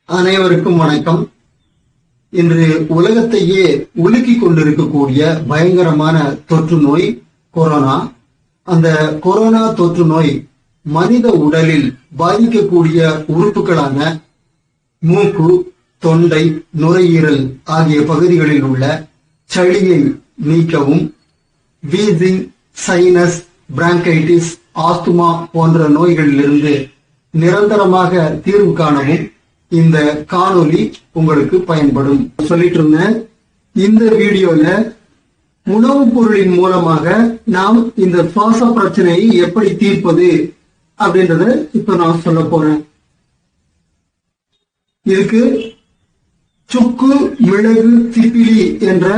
அனைவருக்கும் வணக்கம். இன்று உலகத்தையே உலுக்கிக் கொண்டிருக்கக்கூடிய பயங்கரமான தொற்று நோய் கொரோனா. அந்த கொரோனா தொற்று நோய் மனித உடலில் பாதிக்கக்கூடிய உறுப்புகளான மூக்கு, தொண்டை, நுரையீரல் ஆகிய பகுதிகளில் உள்ள சளியை நீக்கவும், வீசிங், சைனஸ், பிராங்கைட்டிஸ், ஆஸ்துமா போன்ற நோய்களிலிருந்து நிரந்தரமாக தீர்வு காணவும் இந்த காணொலி உங்களுக்கு பயன்படும். சொல்லிட்டு இருந்தேன், இந்த வீடியோல உணவுப் பொருளின் மூலமாக நாம் இந்த சுவாச பிரச்சனையை எப்படி தீர்ப்பது அப்படின்றத இப்ப நான் சொல்ல போறேன். இதுக்கு சுக்கு, மிளகு, திப்பிலி என்ற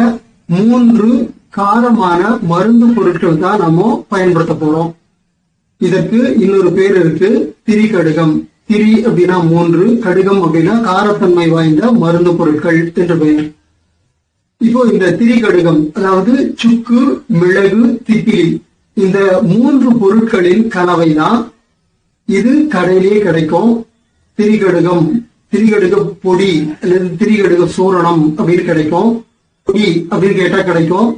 3 காரமான மருந்து பொருட்கள் தான் நம்ம பயன்படுத்த போறோம். இதற்கு இன்னொரு பேர் இருக்கு, திரிகடுகம். திரி அப்படின்னா 3, கடுகம் அப்படின்னா காரத்தன்மை வாய்ந்த மருந்து பொருட்கள் என்று பெயர். இப்போ இந்த திரிகடுகம், அதாவது சுக்கு, மிளகு, திப்பிலி, இந்த 3 பொருட்களின் கலவை தான் இது. கடையிலேயே கிடைக்கும். திரிகடுகம், திரிகடுக பொடி அல்லது திரிகடுக சூரணம் அப்படின்னு கிடைக்கும். பொடி அப்படின்னு கேட்டா கிடைக்கும்.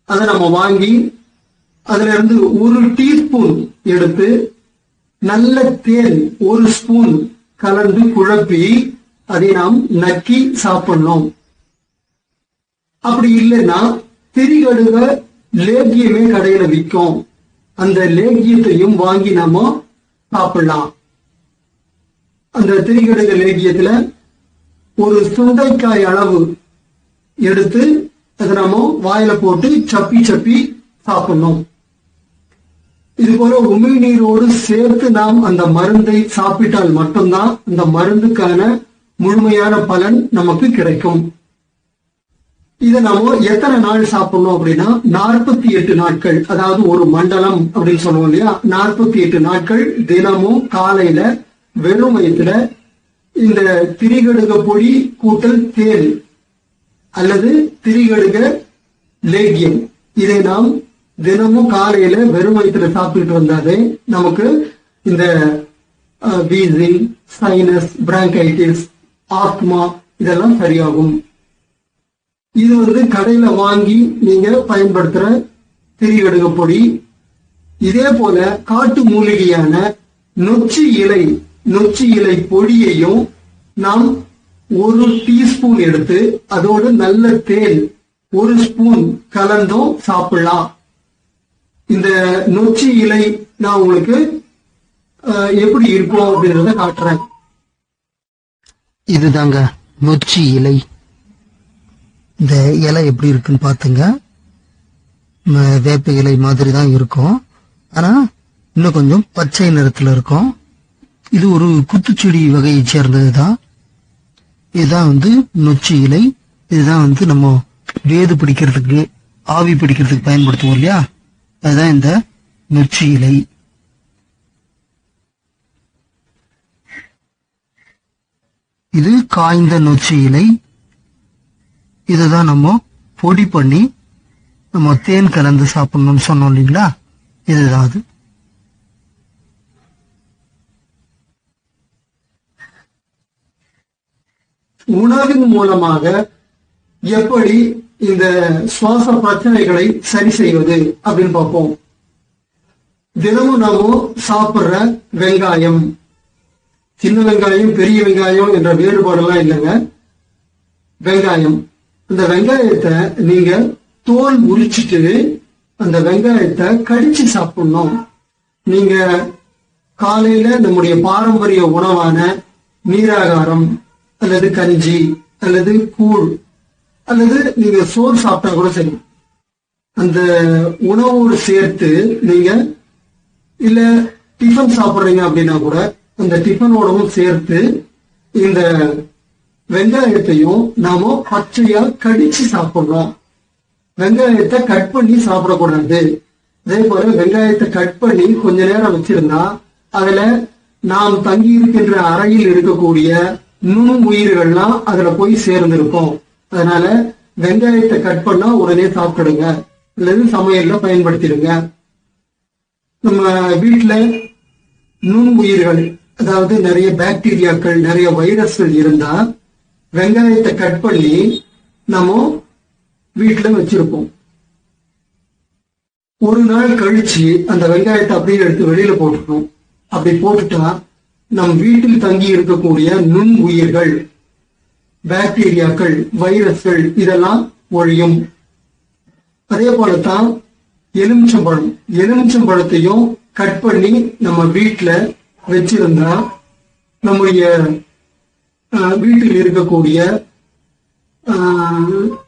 அதை நம்ம வாங்கி அதுல இருந்து 1 டீஸ்பூன் எடுத்து நல்ல தேன் 1 ஸ்பூன் கலந்து குழப்பி அதை நாம் நக்கி சாப்பிடணும். அப்படி இல்லைன்னா திரிகடுக லேகியமே கடையில விற்கும். அந்த லேகியத்தையும் வாங்கி நாம சாப்பிடலாம். அந்த திரிகடுக லேகியத்துல ஒரு சுண்டைக்காய் அளவு எடுத்து அதை நாம வாயில போட்டு சப்பி சப்பி சாப்பிடணும். இது போல உமிழ்நீரோடு சேர்த்து நாம் அந்த மருந்தை சாப்பிட்டால் மட்டும்தான் அந்த மருந்துக்கான முழுமையான பலன் நமக்கு கிடைக்கும். இதை நாம எத்தனை நாள் சாப்பிடணும் அப்படின்னா 48 நாட்கள், அதாவது ஒரு மண்டலம் அப்படின்னு சொல்லுவோம் இல்லையா, 48 நாட்கள் தினமும் காலையில வெறும் வயிற்றுல இந்த திரிகடுக பொடி கூட்டல் தேன் அல்லது திரிகடுக லேகியம் இதை நாம் தினமும் காலையில வெறும் வயிற்றுல சாப்பிட்டு வந்தாலே நமக்கு இந்த வீசிங், சைனஸ், பிராங்கைட்டிஸ், ஆஸ்துமா இதெல்லாம் சரியாகும். இது கடையில வாங்கி நீங்க பயன்படுத்துற திரிகடுக பொடி. இதே போல காட்டு மூலிகையான நொச்சி இலை பொடியையும் நாம் 1 டீஸ்பூன் எடுத்து அதோடு நல்ல தேன் 1 ஸ்பூன் கலந்தும் சாப்பிடலாம். இந்த நொச்சி இலை நான் உங்களுக்கு எப்படி இருக்கும் அப்படின்றத காட்டுறேன். இதுதாங்க நொச்சி இலை. இந்த இலை எப்படி இருக்குன்னு பாத்துங்க. வேப்ப இலை மாதிரி தான் இருக்கும், ஆனா இன்னும் கொஞ்சம் பச்சை நிறத்துல இருக்கும். இது ஒரு குத்துச்செடி வகையை சேர்ந்ததுதான். இதுதான் நொச்சி இலை. இதுதான் நம்ம வேது பிடிக்கிறதுக்கு, ஆவி பிடிக்கிறதுக்கு பயன்படுத்துவோம் இல்லையா, அதுதான் இந்த நொச்சி இலை. இது காய்ந்த நொச்சி இலை. இதுதான் நம்ம பொடி பண்ணி நம்ம தேன் கலந்து சாப்பிடணும்னு சொன்னோம் இல்லைங்களா, இதுதான் அது. உணவின் மூலமாக எப்படி இந்த சுவாச பிரச்சனைகளை சரி செய்வது அப்படின்னு பார்ப்போம். தினமும் நாம சாப்பிடுற வெங்காயம், சின்ன வெங்காயம், பெரிய வெங்காயம் என்ற வேறுபாடெல்லாம் இல்லைங்க. வெங்காயம், அந்த வெங்காயத்தை நீங்க தோல் உரிச்சிட்டு அந்த வெங்காயத்தை கடிச்சு சாப்பிடணும். நீங்க காலையில நம்முடைய பாரம்பரிய உணவான நீராகாரம் அல்லது கஞ்சி அல்லது கூழ் அல்லது நீங்க சோறு சாப்பிட்டா கூட சரி, அந்த உணவோடு சேர்த்து நீங்க இல்ல டிஃபன் சாப்பிடுறீங்க அப்படின்னா கூட அந்த டிஃபனோடவும் சேர்த்து இந்த வெங்காயத்தையும் நாம பச்சையா கடிச்சு சாப்பிடுறோம். வெங்காயத்தை கட் பண்ணி சாப்பிடக்கூடாது. அதே போல வெங்காயத்தை கட் பண்ணி கொஞ்ச நேரம் வச்சிருந்தா அதுல நாம் தங்கி இருக்கின்ற அறையில் இருக்கக்கூடிய நுண் உயிர்கள்லாம் அதுல போய் சேர்ந்திருக்கும். அதனால வெங்காயத்தை கட் பண்ணா உடனே சாப்பிடுங்க அல்லது சமையல்ல பயன்படுத்திடுங்க. நம்ம வீட்டுல நுண் உயிர்கள் அதாவது நிறைய பாக்டீரியாக்கள், நிறைய வைரஸ்கள் இருந்தா வெங்காயத்தை கட் பண்ணி நம்ம வீட்டுல வச்சிருப்போம். ஒரு நாள் கழிச்சு அந்த வெங்காயத்தை அப்படியே எடுத்து வெளியில போட்டுக்கணும். அப்படி போட்டுட்டா நம் வீட்டில் தங்கி இருக்கக்கூடிய நுண் உயிர்கள், பாக்டீரியாக்கள், வைரஸ்கள் இதெல்லாம் ஒழியும். அதே போலத்தான் எலுமிச்சம்பழத்தையும் கட் பண்ணி நம்ம வீட்டுல வச்சிருந்தா நம்முடைய வீட்டில் இருக்கக்கூடிய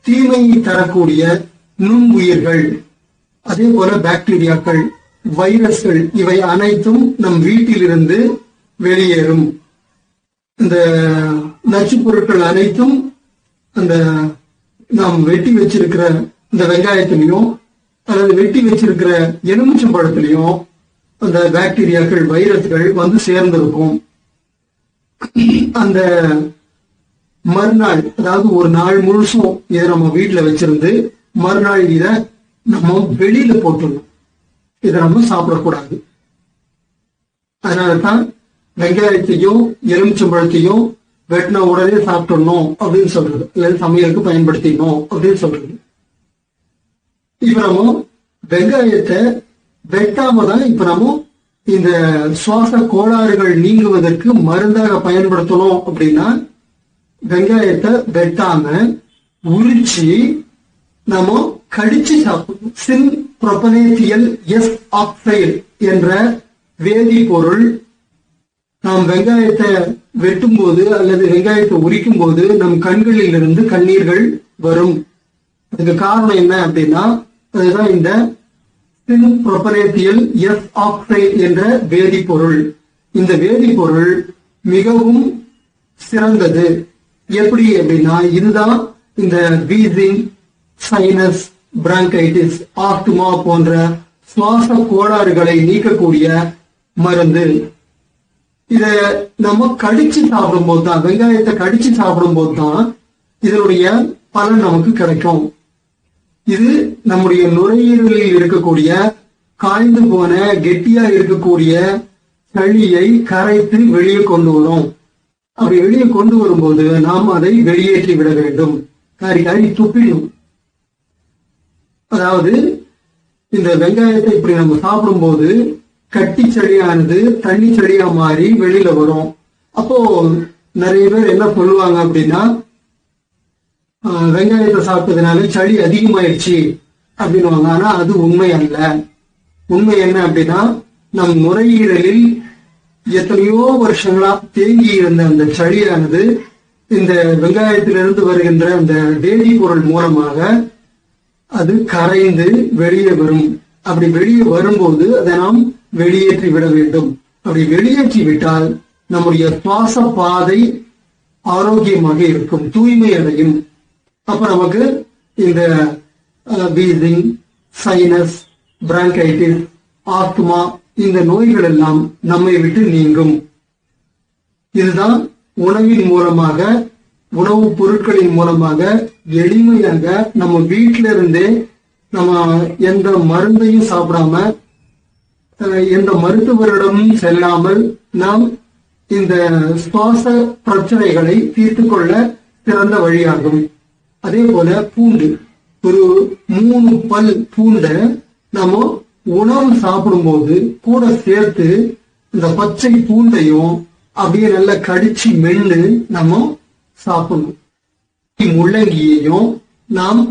தீமையை தரக்கூடிய நுண் உயிர்கள், அதே போல பாக்டீரியாக்கள், வைரஸ்கள் இவை அனைத்தும் நம் வீட்டிலிருந்து வெளியேறும். இந்த நச்சுப் பொருட்கள் அனைத்தும் அந்த நாம் வெட்டி வச்சிருக்கிற இந்த வெங்காயத்திலையும் அல்லது வெட்டி வச்சிருக்கிற எலுமிச்சம்பழத்திலையும் அந்த பாக்டீரியாக்கள், வைரஸ்கள் வந்து சேர்ந்திருக்கும். அந்த மறுநாள், அதாவது ஒரு நாள் முழுசும் இதை நம்ம வீட்டுல வச்சிருந்து மறுநாள் இதை நம்ம வெளியில போட்டுடணும். இதை நம்ம சாப்பிடக்கூடாது. அதனாலதான் வெங்காயத்தையும் எலுமிச்சம்பழத்தையும் வெட்டின உடனே சாப்பிடணும் அப்படின்னு சொல்றது, அல்லது சமையலுக்கு பயன்படுத்திடணும் அப்படின்னு சொல்றது. இப்ப நம்ம வெங்காயத்தை வெட்டாம தான் இப்ப நம்ம இந்த சுவாச கோளாறுகள் நீங்குவதற்கு மருந்தாக பயன்படுத்தணும். அப்படின்னா வெங்காயத்தை வெட்டாம உரிச்சு நம்ம கடிச்சு சாப்பிடணும். சின் புரோபனேசியல் எஸ் ஆக்சைடு என்ற வேதிப்பொருள் நாம் வெங்காயத்தை வெட்டும் போது அல்லது வெங்காயத்தை உரிக்கும் போது நம் கண்களில் இருந்து கண்ணீர்கள் வரும். அதுக்கு காரணம் என்ன அப்படின்னா அதுதான் இந்த சின் புரோபனேசியல் எஸ் ஆக்சைடு என்ற வேதிப்பொருள். இந்த வேதிப்பொருள் மிகவும் சிறந்தது. எப்படி அப்படின்னா இதுதான் இந்த வீசிங், சைனஸ், பிராங்கைட்டிஸ், ஆஸ்துமா போன்ற சுவாச கோளாறுகளை நீக்கக்கூடிய மருந்து. இத நம்ம கடிச்சு சாப்பிடும் போது தான், வெங்காயத்தை கடிச்சு சாப்பிடும் போது தான் இதனுடைய பலன் நமக்கு கிடைக்கும். இது நம்முடைய நுரையீரலில் இருக்கக்கூடிய காய்ந்து போன கெட்டியா இருக்கக்கூடிய சளியை கரைத்து வெளியே கொண்டு வரும். அப்படி வெளியே கொண்டு வரும்போது நாம் அதை வெளியேற்றி விட வேண்டும். காரி துப்பிடும். அதாவது இந்த வெங்காயத்தை இப்படி நம்ம சாப்பிடும் போது கட்டி செடியானது தண்ணி செடியா மாறி வெளியில வரும். அப்போ நிறைய பேர் என்ன சொல்லுவாங்க அப்படின்னா வெங்காயத்தை சாப்பிட்டதுனால சளி அதிகமாயிடுச்சு அப்படின்னுவாங்க. ஆனா அது உண்மை அல்ல. உண்மை என்ன அப்படின்னா நம் நுரையீரலில் எத்தனையோ வருஷங்களா தேங்கி இருந்த அந்த சளியானது இந்த வெங்காயத்திலிருந்து வருகின்ற அந்த வேதிப்பொருள் மூலமாக அது கரைந்து வெளியே வரும். அப்படி வெளியே வரும்போது அதை நாம் வெளியேற்றி விட வேண்டும். அப்படி வெளியேற்றி விட்டால் நம்முடைய சுவாச பாதை ஆரோக்கியமாக இருக்கும், தூய்மை அடையும். அப்ப நமக்கு இந்த வீசிங், சைனஸ், பிராங்கைட்டிஸ், ஆஸ்துமா இந்த நோய்கள் எல்லாம் நம்மை விட்டு நீங்கும். இதுதான் உணவின் மூலமாக, உணவுப் பொருட்களின் மூலமாக எளிமையாக நம்ம வீட்டில இருந்தே நம்ம எந்த மருந்தையும் சாப்பிடாம எந்த மருத்துவரிடமும் செல்லாமல் நாம் இந்த சுவாச பிரச்சனைகளை தீர்த்து கொள்ள சிறந்த வழியாகும். அதே போல பூண்டு, ஒரு 3 பல் பூண்டை நம்ம உணவு சாப்பிடும் போது கூட சேர்த்து இந்த பச்சை பூண்டையும் அப்படியே நல்லா கடிச்சு மென்னு நம்ம சாப்பிடணும். முள்ளங்கியையும் நாம்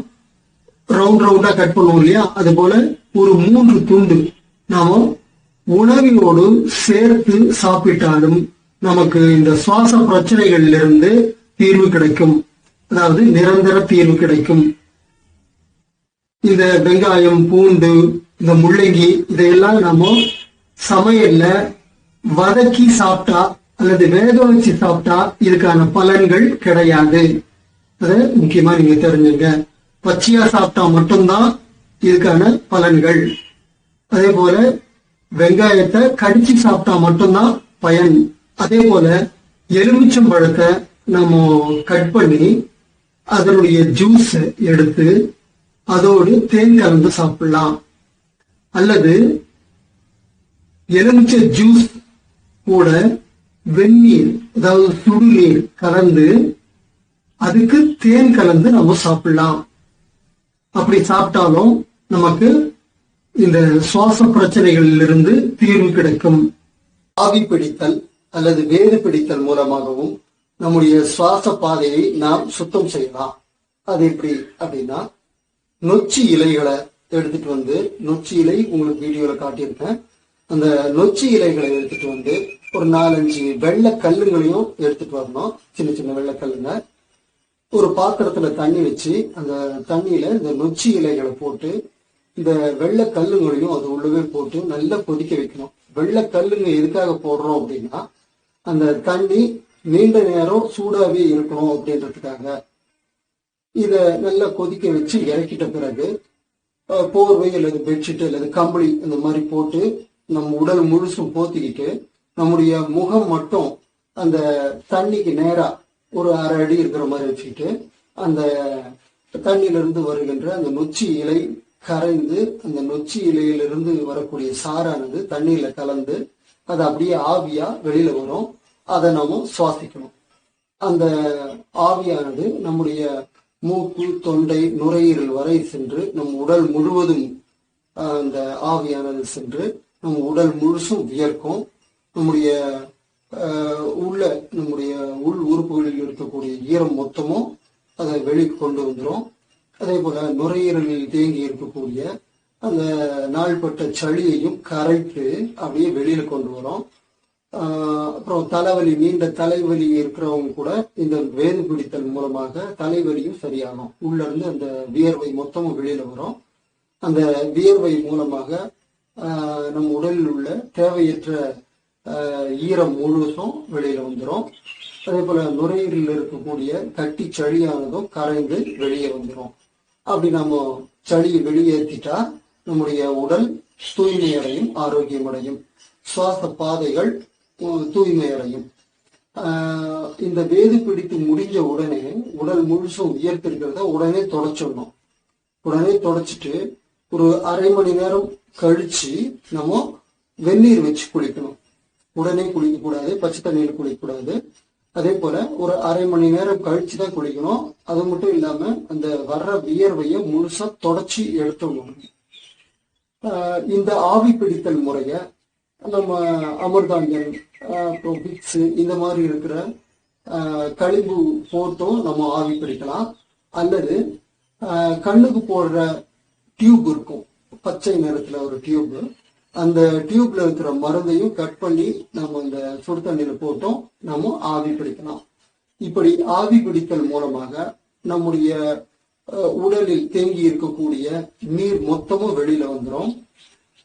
ரவுண்டா கட் பண்ணுவோம் இல்லையா, அது போல ஒரு 3 துண்டு நாம உணவினோடு சேர்த்து சாப்பிட்டாலும் நமக்கு இந்த சுவாச பிரச்சனைகளிலிருந்து தீர்வு கிடைக்கும். அதாவது நிரந்தர தீர்வு கிடைக்கும். இந்த வெங்காயம், பூண்டு, இந்த முள்ளங்கி இதையெல்லாம் நாம சமையல்ல வதக்கி சாப்பிட்டா அல்லது வேக வச்சு சாப்பிட்டா இதுக்கான பலன்கள் கிடையாது. அத முக்கியமா நீங்க தெரிஞ்சுங்க. பச்சையா சாப்பிட்டா மட்டும்தான் இதுக்கான பலன்கள். அதே போல வெங்காயத்தை கடிச்சு சாப்பிட்டா மட்டும்தான் பயன். அதே போல எலுமிச்சம்பழத்தை நம்ம கட் பண்ணி அதனுடைய ஜூஸ் எடுத்து அதோடு தேன் கலந்து சாப்பிடலாம். அல்லது எலுமிச்சை ஜூஸ் கூட வெந்நீர் அதாவது சுடுநீர் கலந்து அதுக்கு தேன் கலந்து நம்ம சாப்பிடலாம். அப்படி சாப்பிட்டாலும் நமக்கு இந்த சுவாச பிரச்சனைகளில் இருந்து தீர்வு கிடைக்கும். ஆவி பிடித்தல் அல்லது வேது பிடித்தல் மூலமாகவும் நம்முடைய சுவாச பாதையை நாம் சுத்தம் செய்யலாம். அது எப்படி அப்படின்னா, நொச்சி இலைகளை எடுத்துட்டு வந்து, நொச்சி இலை உங்களுக்கு வீடியோல காட்டியிருக்கேன், அந்த நொச்சி இலைகளை எடுத்துட்டு வந்து ஒரு 4-5 வெள்ளை கல்லுங்களையும் எடுத்துட்டு வரணும். சின்ன சின்ன வெள்ளை கல்லுங்க. ஒரு பாத்திரத்துல தண்ணி வச்சு அந்த தண்ணியில இந்த நொச்சி இலைகளை போட்டு இந்த வெள்ளை கல்லுங்களையும் அது உள்ளவே போட்டு நல்லா கொதிக்க வைக்கணும். வெள்ளை கல்லுங்க எதுக்காக போடுறோம் அப்படின்னா, அந்த தண்ணி நீண்ட நேரம் சூடாவே இருக்கணும் அப்படின்றதுக்காக. இத நல்லா கொதிக்க வச்சு இறக்கிட்ட பிறகு போர்வை அல்லது பெட்ஷீட் அல்லது கம்பளி இந்த மாதிரி போட்டு நம்ம உடல் முழுசும் போத்திக்கிட்டு நம்முடைய முகம் மட்டும் அந்த தண்ணிக்கு நேரா ஒரு 1/2 அடி இருக்கிற மாதிரி வச்சுக்கிட்டு அந்த தண்ணியிலிருந்து வருகின்ற அந்த நொச்சி இலை கரைந்து அந்த நொச்சி இலையிலிருந்து வரக்கூடிய சாரானது தண்ணியில கலந்து அது அப்படியே ஆவியா வெளியில வரும். அதை நாம சுவாசிக்கணும். அந்த ஆவியானது நம்முடைய மூக்கு, தொண்டை, நுரையீரல் வரை சென்று நம் உடல் முழுவதும் அந்த ஆவியானது சென்று நம் உடல் முழுசும் வியர்க்கும். நம்முடைய நம்முடைய உள் உறுப்புகளில் இருக்கக்கூடிய ஈரம் மொத்தமும் அதை வெளியே கொண்டு வந்துடும். அதே போல நுரையீரலில் தேங்கி இருக்கக்கூடிய அந்த நாள்பட்ட சளியையும் கரைத்து அப்படியே வெளியில கொண்டு வரும். அப்புறம் தலைவலி, நீண்ட தலைவலி இருக்கிறவங்க கூட இந்த வேது பிடித்தல் மூலமாக தலைவலியும் சரியாகும். உள்ள இருந்து அந்த வியர்வை மொத்தமும் வெளியில வரும். அந்த வியர்வை மூலமாக நம் உடலில் உள்ள தேவையற்ற ஈரம் முழுசும் வெளியில வந்துடும். அதே போல நுரையீரலில் இருக்கக்கூடிய கட்டி சளியானதும் கரைந்து வெளியே வந்துடும். அப்படி நம்ம சளியை வெளியேற்றிட்டா நம்முடைய உடல் தூய்மையடையும், ஆரோக்கியமடையும், சுவாச பாதைகள் தூய்மையடையும். இந்த வேது பிடித்து முடிஞ்ச உடனே உடல் முழுசும் வியர்த்திருக்கிறத உடனே தொடச்சிடணும். உடனே தொடச்சிட்டு ஒரு 1/2 மணி நேரம் கழிச்சு நம்ம வெந்நீர் வச்சு குளிக்கணும். உடனே குளிக்க கூடாது, பச்சை தண்ணியில் குளிக்க கூடாது. அதே போல ஒரு 1/2 மணி நேரம் கழிச்சுதான் குளிக்கணும். அது மட்டும் இல்லாம அந்த வர்ற வியர்வையை முழுசா தொடச்சி எடுத்துடணும். இந்த ஆவி பிடித்தல் முறைய நம்ம அமிர்தாஞ்சன், அப்புறம் விக்ஸ் இந்த மாதிரி இருக்கிற களிம்பு போட்டும் நம்ம ஆவி பிடிக்கலாம். அல்லது கண்ணுக்கு போடுற டியூப் இருக்கும், பச்சை நிறத்துல ஒரு டியூப், அந்த டியூப்ல இருக்கிற மருந்தையும் கட் பண்ணி நம்ம இந்த சுடு தண்ணியில போட்டோம் நம்ம ஆவி பிடிக்கலாம். இப்படி ஆவி பிடித்தல் மூலமாக நம்முடைய உடலில் தேங்கி இருக்கக்கூடிய நீர் மொத்தமும் வெளியில வந்துடும்.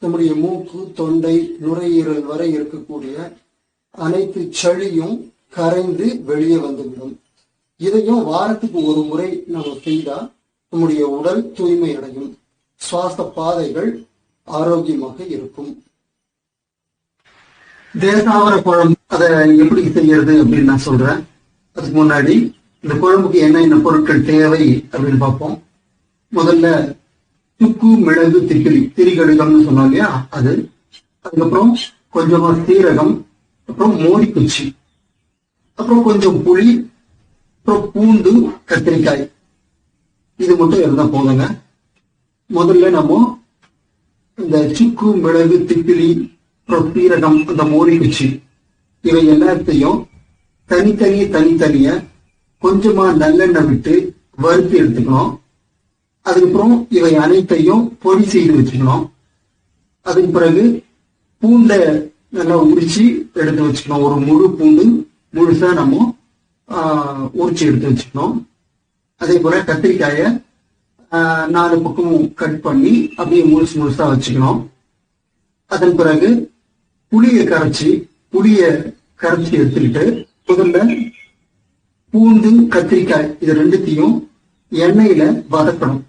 நம்முடைய மூக்கு, தொண்டை, நுரையீரல் வரை இருக்கக்கூடிய அனைத்து சளியும் கரைந்து வெளியே வந்துவிடும். இதையும் வாரத்துக்கு ஒரு முறை நம்ம செய்தா நம்முடைய உடல் தூய்மை அடையும், சுவாச பாதைகள் ஆரோக்கியமாக இருக்கும். தேசாவர குழம்பு அதை எப்படி செய்யறது அப்படின்னு நான் சொல்றேன். அதுக்கு முன்னாடி இந்த குழம்புக்கு என்ன பொருட்கள் தேவை அப்படின்னு பார்ப்போம். முதல்ல சுக்கு, மிளகு, திரிகடுகம்னு சொன்னோம் இல்லையா, அது. அதுக்கப்புறம் கொஞ்சமா சீரகம், அப்புறம் மோடி குச்சி, அப்புறம் கொஞ்சம் புளி, அப்புறம் பூண்டு, கத்திரிக்காய். இது மட்டும் இருந்தா போதுங்க. முதல்ல நம்ம இந்த சுக்கு, மிளகு, அப்புறம் சீரகம், அந்த மோடி குச்சி இவை எல்லாத்தையும் தனித்தனியா கொஞ்சமா நல்லெண்ணெய் விட்டு வறுத்து எடுத்துக்கணும். அதுக்கப்புறம் இவை அனைத்தையும் பொடி செய்து வச்சுக்கணும். அதுக்கு பிறகு பூண்டை நல்லா உரிச்சு எடுத்து வச்சுக்கணும். ஒரு முழு பூண்டு முழுசா நம்ம உரிச்சு எடுத்து வச்சுக்கணும். அதே போல கத்திரிக்காய 4 பக்கமும் கட் பண்ணி அப்படியே முழுசா வச்சுக்கணும். அதன் பிறகு புளியை கரைச்சி எடுத்துக்கிட்டு முதல்ல பூண்டு, கத்திரிக்காய் இது ரெண்டுத்தையும் எண்ணெயில வதக்கணும்.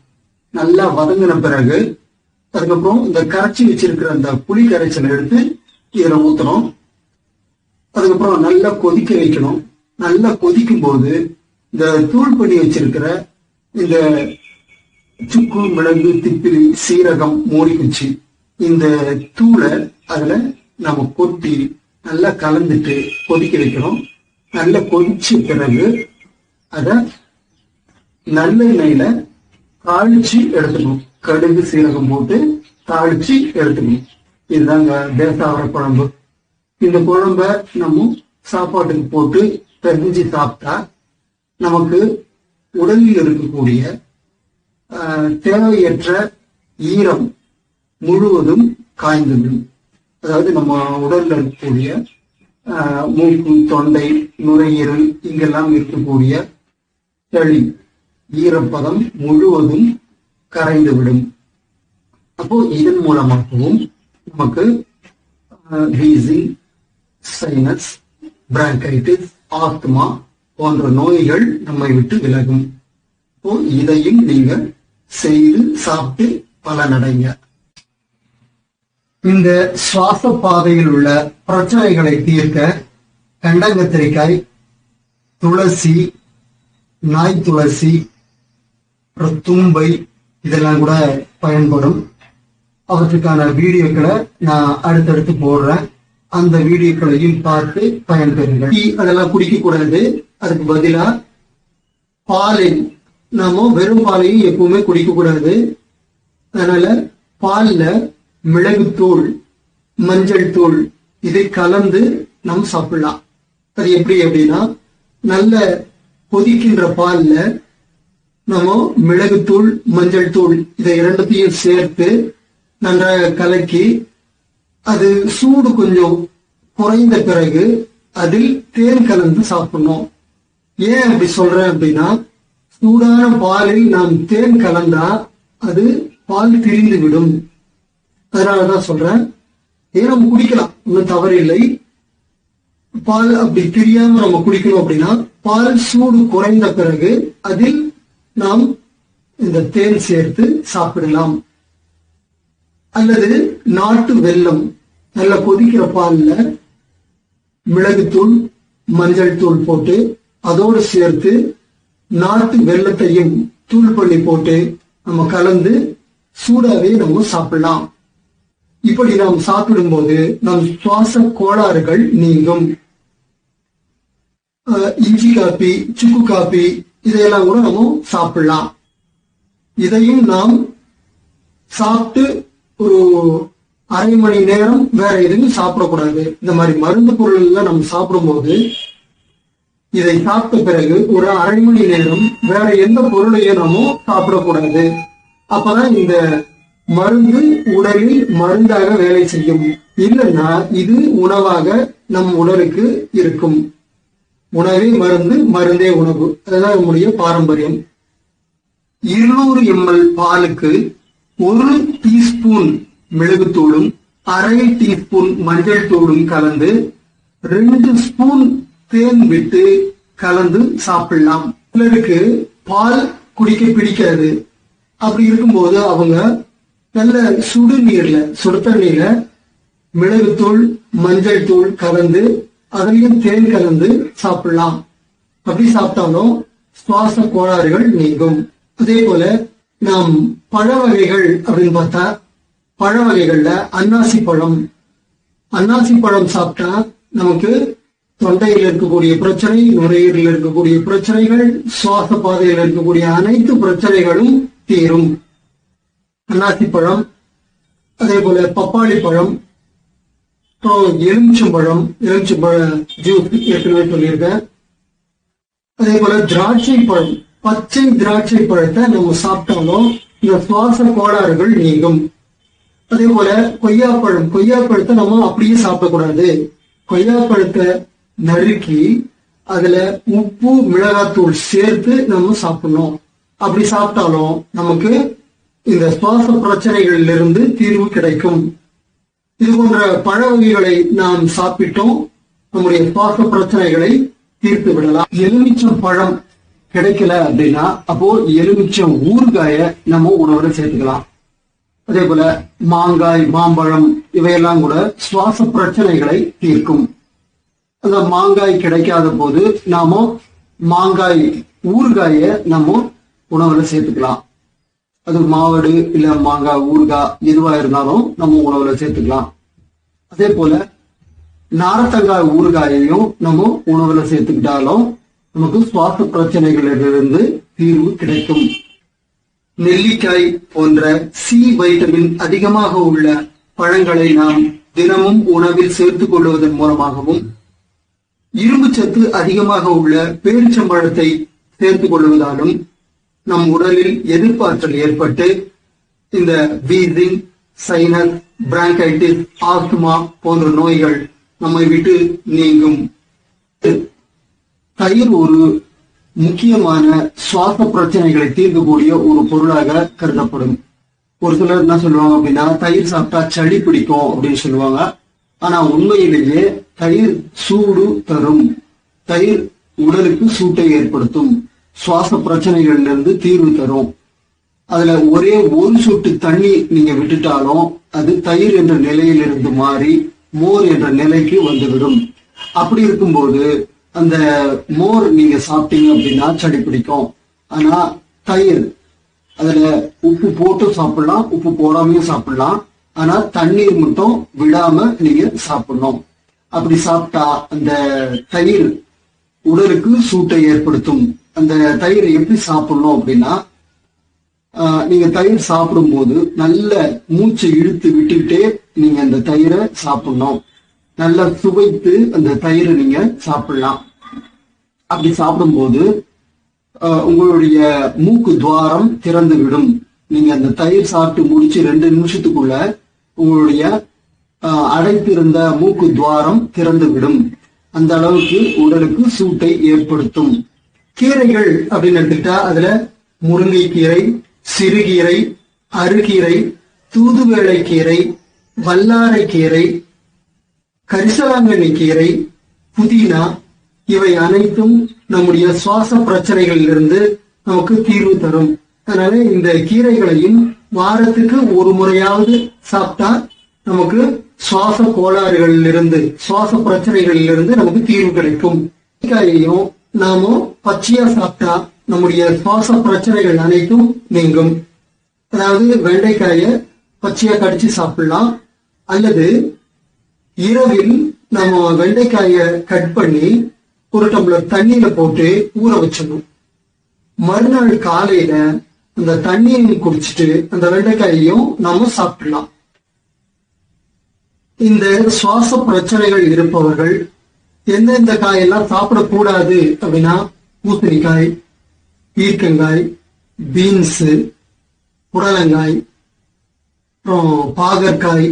நல்லா வதங்கின பிறகு அதுக்கப்புறம் இந்த கரைச்சி வச்சிருக்கிற அந்த புளி கரைச்சலை எடுத்து இதுல ஊத்தணும். அதுக்கப்புறம் நல்லா கொதிக்க வைக்கணும். நல்லா கொதிக்கும் போது இந்த தூள் பண்ணி வச்சிருக்கிற இந்த சுக்கு, மிளகு, சீரகம், மோடி குச்சி இந்த தூளை அதுல நம்ம கொட்டி நல்லா கலந்துட்டு கொதிக்க வைக்கணும். நல்லா கொதிச்ச பிறகு அத நல்லெண்ணெயில தாளிச்சு எடுத்துக்கணும். கடுகு சீரகம் போட்டு தாளிச்சு எடுத்துக்கணும். இதுதாங்க தேசாவர குழம்பு. இந்த குழம்ப நம்ம சாப்பாட்டுக்கு போட்டு பெருஞ்சி சாப்பிட்டா நமக்கு உடலில் இருக்கக்கூடிய தேவையற்ற ஈரம் முழுவதும் காய்ந்துவிடும். அதாவது நம்ம உடல்ல இருக்கக்கூடிய மூக்கு, தொண்டை, நுரையீரல் இங்கெல்லாம் இருக்கக்கூடிய சளி, ஈரப்பதம் முழுவதும் கரைந்துவிடும். அப்போ இதன் மூலமாகவும் நமக்கு வீசிங், சைனஸ், பிராங்கைட்டிஸ், ஆஸ்துமா போன்ற நோய்கள் நம்மை விட்டு விலகும். இப்போ இதையும் நீங்க செய்து சாப்பிட்டு பலனடைங்க. இந்த சுவாச பாதையில் உள்ள பிரச்சனைகளை தீர்க்க கண்டங்கத்திரிக்காய், துளசி, நாய் துளசி, தும்பை இதெல்லாம் கூட பயன்படும். அவற்றுக்கான வீடியோக்களை நான் அடுத்தடுத்து போடுறேன். அந்த வீடியோக்களையும் பார்த்து பயன்பெறுங்கள். அதெல்லாம் குடிக்க கூடாது. அதுக்கு பதிலா பாலில் நாம வெறும் பாலையும் எப்பவுமே குடிக்க கூடாது. அதனால பால்ல மிளகுத்தூள், மஞ்சள் தூள் இதை கலந்து நாம் சாப்பிடலாம். அது எப்படி அப்படின்னா, நல்ல கொதிக்கின்ற பால்ல நம்ம மிளகுத்தூள், மஞ்சள் தூள் இதை இரண்டத்தையும் சேர்த்து நன்றாக கலக்கி அது சூடு கொஞ்சம் குறைந்த பிறகு அதில் தேன் கலந்து சாப்பிடணும். ஏன் அப்படி சொல்றேன் அப்படின்னா, சூடான பாலில் நாம் தேன் கலந்தா அது பால் திரிந்து விடும். அதனாலதான் சொல்றேன். ஏன் நம்ம குடிக்கலாம், ஒன்றும் தவறில்லை. பால் அப்படி தெரியாம நம்ம குடிக்கணும் அப்படின்னா, பால் சூடு குறைந்த பிறகு அதில் நாம் இந்த தேன் சேர்த்து சாப்பிடலாம். அல்லது நாட்டு வெல்லம், நல்ல கொதிக்கிற பால்ல மிளகுத்தூள், மஞ்சள் தூள் போட்டு அதோடு சேர்த்து நாட்டு வெல்லத்தையும் தூள் பண்ணி போட்டு நம்ம கலந்து சூடாவே நம்ம சாப்பிடலாம். இப்படி நாம் சாப்பிடும்போது நம் சுவாச கோளாறுகள் நீங்கும். இஞ்சி காப்பி, சுக்கு காப்பி இதையெல்லாம் கூட நம்ம சாப்பிடலாம். இதையும் நாம் சாப்பிட்டு ஒரு அரை மணி நேரம் வேற எதுவும் சாப்பிடக்கூடாது. இந்த மாதிரி மருந்து பொருள் நம்ம சாப்பிடும்போது இதை சாப்பிட்ட பிறகு ஒரு அரை மணி நேரம் வேற எந்த பொருளையும் நம்ம சாப்பிடக்கூடாது. அப்பதான் இந்த மருந்து உடலில் மருந்தாக வேலை செய்யும். இல்லைன்னா இது உணவாக நம் உடலுக்கு இருக்கும். உணவே மருந்து, மருந்தே உணவு. அதுதான் நம்முடைய பாரம்பரியம். 200 ml பாலுக்கு 1 டீஸ்பூன் மிளகுத்தூளும் அரை டீஸ்பூன் மஞ்சள் தூளும் கலந்து 2 ஸ்பூன் தேன் விட்டு கலந்து சாப்பிடலாம். சிலருக்கு பால் குடிக்க பிடிக்காது. அப்படி இருக்கும்போது அவங்க நல்ல சுடு நீர்ல, சுடு தண்ணீர்ல மிளகுத்தூள், மஞ்சள் தூள் கலந்து அதிலையும் தேன் கலந்து சாப்பிடலாம். அப்படி சாப்பிட்டாலும் சுவாச கோளாறுகள் நீங்கும். அதே போல நாம் பழ வகைகள் அப்படின்னு பார்த்தா, பழ வகைகள்ல அன்னாசி பழம், அன்னாசி பழம் சாப்பிட்டா நமக்கு தொண்டையில் இருக்கக்கூடிய பிரச்சனை, நுரையீரலில் இருக்கக்கூடிய பிரச்சனைகள், சுவாச பாதையில் இருக்கக்கூடிய அனைத்து பிரச்சனைகளும் தீரும். அன்னாசி பழம், அதே போல பப்பாளி பழம், எலுமிச்சம்பழம், எலுமிச்சம்பழ ஜூஸ் ஏற்கனவே சொல்லியிருக்கேன். அதே போல திராட்சை பழம், பச்சை திராட்சை பழத்தை நம்ம சாப்பிட்டாலும் இந்த சுவாச கோளாறுகள் நீங்கும். அதே போல கொய்யாப்பழம், கொய்யாப்பழத்தை நம்ம அப்படியே சாப்பிடக்கூடாது. கொய்யாப்பழத்தை நறுக்கி அதுல உப்பு, மிளகாத்தூள் சேர்த்து நம்ம சாப்பிடணும். அப்படி சாப்பிட்டாலும் நமக்கு இந்த சுவாச பிரச்சனைகளிலிருந்து தீர்வு கிடைக்கும். இது போன்ற பழ வகைகளை நாம் சாப்பிட்டோம், நம்முடைய சுவாச பிரச்சனைகளை தீர்த்து விடலாம். எலுமிச்சம் பழம் கிடைக்கல அப்படின்னா அப்போ எலுமிச்சம் ஊறுகாய நம்ம உணவுல சேர்த்துக்கலாம். அதே போல மாங்காய், மாம்பழம் இவையெல்லாம் கூட சுவாச பிரச்சனைகளை தீர்க்கும். அந்த மாங்காய் கிடைக்காத போது நாம மாங்காய் ஊறுகாய நம்ம உணவுல சேர்த்துக்கலாம். அது மாவடு இல்ல மாங்காய் ஊறுகாய் எதுவா இருந்தாலும் நம்ம உணவுல சேர்த்துக்கலாம். அதே போல நாரத்தங்காய் ஊறுகாயையும் நம்ம உணவுல சேர்த்துக்கிட்டாலும் நமக்கு சுவாச பிரச்சனைகளிலிருந்து தீர்வு கிடைக்கும். நெல்லிக்காய் போன்ற சி வைட்டமின் அதிகமாக உள்ள பழங்களை நாம் தினமும் உணவில் சேர்த்துக் கொள்வதன் மூலமாகவும், இரும்பு சத்து அதிகமாக உள்ள பேரிச்சம்பழத்தை சேர்த்துக் கொள்வதாலும் நம் உடலில் எதிர்ப்பாற்றல் ஏற்பட்டு இந்த வீசிங், சைனஸ், பிராங்கைட்டிஸ், ஆஸ்துமா போன்ற நோய்கள் நம்மை விட்டு நீங்கும். தயிர் ஒரு முக்கியமான சுவாச பிரச்சனைகளை தீர்க்கக்கூடிய ஒரு பொருளாக கருதப்படும். ஒரு சிலர் என்ன சொல்லுவாங்க அப்படின்னா, தயிர் சாப்பிட்டா சளி பிடிக்கும் அப்படின்னு சொல்லுவாங்க. ஆனா உண்மையிலேயே தயிர் சூடு தரும். தயிர் உடலுக்கு சூட்டை ஏற்படுத்தும். சுவாச பிரச்சனைகள்ல இருந்து தீர்வு தரும். அதுல ஒரே ஒரு சொட்டு தண்ணி நீங்க விட்டுட்டாலும் அது தயிர் என்ற நிலையிலிருந்து மாறி மோர் என்ற நிலைக்கு வந்துவிடும். அப்படி இருக்கும்போது அந்த மோர் நீங்க சாப்பிட்டீங்க அப்படின்னா சளி பிடிக்கும். ஆனா தயிர் அதுல உப்பு போட்டு சாப்பிடலாம், உப்பு போடாமையும் சாப்பிடலாம். ஆனா தண்ணீர் மட்டும் விடாம நீங்க சாப்பிடணும். அப்படி சாப்பிட்டா அந்த தயிர் உடலுக்கு சூட்டை ஏற்படுத்தும். அந்த தயிரை எப்படி சாப்பிடணும் அப்படின்னா, நீங்க தயிர் சாப்பிடும் போது நல்ல மூச்சை இழுத்து விட்டுக்கிட்டே நீங்க அந்த தயிரை சாப்பிடணும். நல்லா சுவைத்து அந்த தயிரை நீங்க சாப்பிடலாம். அப்படி சாப்பிடும்போது உங்களுடைய மூக்கு துவாரம் திறந்து விடும். நீங்க அந்த தயிர் சாப்பிட்டு முடிச்சு 2 நிமிஷத்துக்குள்ள உங்களுடைய அடைத்திருந்த மூக்கு துவாரம் திறந்து விடும். அந்த அளவுக்கு உடலுக்கு சூட்டை ஏற்படுத்தும். கீரைகள் அப்படின்னு எடுத்துக்கிட்டா அதுல முருங்கைக்கீரை, சிறுகீரை, அருகீரை, தூதுவேளை கீரை, வல்லாரை கீரை, கரிசலாங்கண்ணி கீரை, புதினா இவை அனைத்தும் நம்முடைய சுவாச பிரச்சனைகளிலிருந்து நமக்கு தீர்வு தரும். அதனால இந்த கீரைகளையும் வாரத்துக்கு ஒரு முறையாவது சாப்பிட்டா நமக்கு சுவாச கோளாறுகளிலிருந்து, சுவாச பிரச்சனைகளிலிருந்து நமக்கு தீர்வு கிடைக்கும். வெண்டைக்காயையும் நாம பச்சையா சாப்பிட்டா நம்முடைய சுவாச பிரச்சனைகள் அனைத்தும் நீங்கும். அதாவது வெண்டைக்காய பச்சையா கடிச்சு சாப்பிடலாம். அல்லது இரவில் நம்ம வெண்டைக்காய கட் பண்ணி ஒரு டம்ளர் தண்ணியில போட்டு ஊற வச்சிடணும். மறுநாள் காலையில அந்த தண்ணியையும் குடிச்சிட்டு அந்த வெண்டைக்காயையும் நாம சாப்பிடலாம். இந்த சுவாச பிரச்சனைகள் இருப்பவர்கள் எந்தெந்த காயெல்லாம் சாப்பிடக்கூடாது அப்படின்னா, பூசணிக்காய், பீர்க்கங்காய், பீன்ஸ், புடலங்காய், அப்புறம் பாகற்காய்,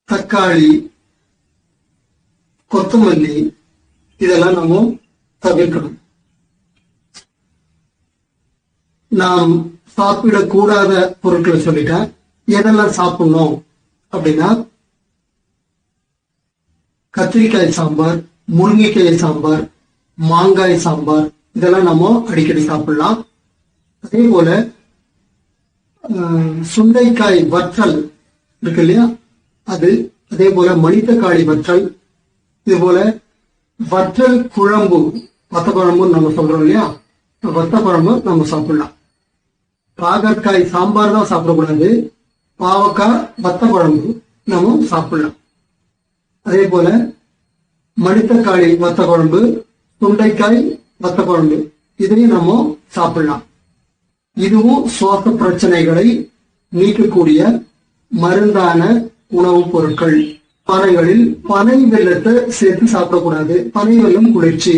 தக்காளி, கொத்தமல்லி இதெல்லாம் நம்ம தவிர்க்கணும். நாம் சாப்பிடக்கூடாத பொருட்களை சொல்லிட்டேன். எதெல்லாம் சாப்பிடணும் அப்படின்னா, கத்திரிக்காய் சாம்பார், முருங்கைக்காய் சாம்பார், மாங்காய் சாம்பார் இதெல்லாம் நம்ம அடிக்கடி சாப்பிடலாம். அதே போல சுண்டைக்காய் வற்றல் இருக்கு இல்லையா, அது, அதே போல மணித்தக்காளி வற்றல், இது போல வற்றல் குழம்பு, வத்த குழம்புன்னு நம்ம சொல்றோம் இல்லையா, வத்த குழம்பு நம்ம சாப்பிடலாம். பாகற்காய் சாம்பார் தான் சாப்பிடக்கூடாது, பாவக்காய் வத்த குழம்பு நம்ம சாப்பிடலாம். அதே போல மணித்தக்காளி வத்த குழம்பு, சுண்டைக்காய் வத்த குழம்பு இதையும் நம்ம சாப்பிடலாம். இதுவும் சுவாச பிரச்சனைகளை நீக்கக்கூடிய மருந்தான உணவுப் பொருட்கள். பனைகளில் பனை வெல்லத்தை சேர்த்து சாப்பிடக்கூடாது. பனை வெல்லம் குளிர்ச்சி.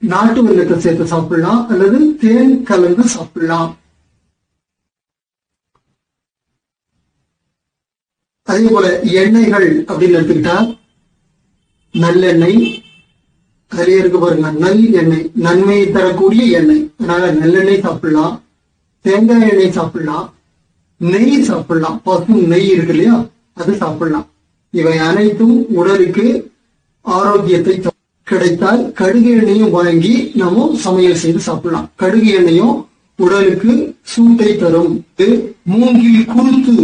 நாட்டு வெல்லத்தை சேர்த்து சாப்பிடலாம் அல்லது தேன் கலந்து சாப்பிடலாம். அதே போல எண்ணெய்கள் அப்படின்னு எடுத்துக்கிட்டா நல்லெண்ணெய், அதுலயே இருக்கு பாருங்க, நல் எண்ணெய், நன்மையை தரக்கூடிய எண்ணெய். அதனால நல்லெண்ணெய் சாப்பிடலாம், தேங்காய் எண்ணெய் சாப்பிடலாம், நெய் சாப்பிடலாம். பசு நெய் இருக்கு இல்லையா, அது சாப்பிடலாம். இவை அனைத்தும் உடலுக்கு ஆரோக்கியத்தை கிடைத்தால் கடுகு எண்ணெயும் வாங்கி நம்ம சமையல் செய்து சாப்பிடலாம். கடுகு எண்ணெயும் உடலுக்கு சூட்டை தரும். மூங்கில் குருத்து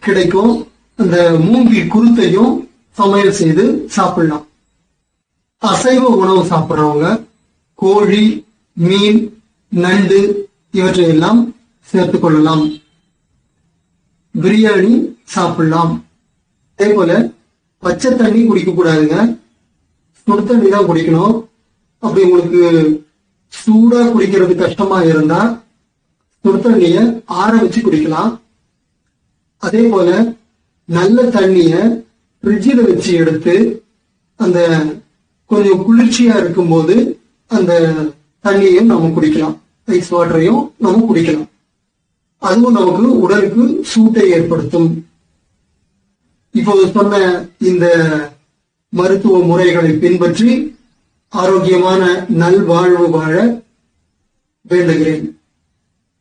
கிடைக்கும், அந்த மூங்கில் குருத்தையும் சமையல் செய்து சாப்பிடலாம். அசைவ உணவு சாப்பிட்றவங்க கோழி, மீன், நண்டு இவற்றையெல்லாம் சேர்த்துக் கொள்ளலாம். பிரியாணி சாப்பிடலாம். அதே போல பச்சை தண்ணி குடிக்க கூடாதுங்க, சுடு தண்ணி தான் குடிக்கணும். அப்படி உங்களுக்கு சூடா குடிக்கிறது கஷ்டமா இருந்தா சுடு தண்ணிய ஆற வச்சு குடிக்கலாம். அதே போல நல்ல தண்ணிய ஃப்ரிட்ஜில் வச்சு எடுத்து அந்த கொஞ்சம் குளிர்ச்சியா இருக்கும்போது அந்த தண்ணியையும் நம்ம குடிக்கலாம், ஐஸ் வாட்டரையும் நம்ம குடிக்கலாம். அதுவும் நமக்கு உடலுக்கு சூட்டை ஏற்படுத்தும். இப்போது சொன்ன இந்த மருத்துவ முறைகளை பின்பற்றி ஆரோக்கியமான நல்வாழ்வு வாழ வேண்டுகிறேன்.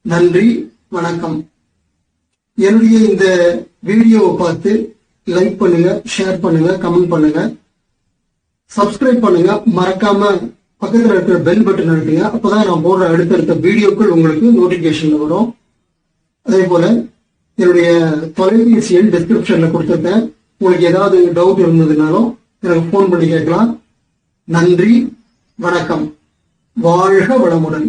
நன்றி, வணக்கம். என்னுடைய இந்த வீடியோவை பார்த்து லைக் பண்ணுங்க, ஷேர் பண்ணுங்க, கமெண்ட் பண்ணுங்க, சப்ஸ்கிரைப் பண்ணுங்க. மறக்காம பக்கத்துல இருக்கிற பெல் பட்டன் அழுத்துங்க. அப்பதான் நான் போடுற அடுத்தடுத்த வீடியோக்கள் உங்களுக்கு நோட்டிபிகேஷன்ல வரும். அதே போல என்னுடைய தொலைபேசி எண் டிஸ்கிரிப்ஷன்ல கொடுத்திருக்கேன். உங்களுக்கு ஏதாவது டவுட் இருந்ததுனாலும் எனக்கு போன் பண்ணி கேட்கலாம். நன்றி, வணக்கம். வாழ்க வளமுடன்.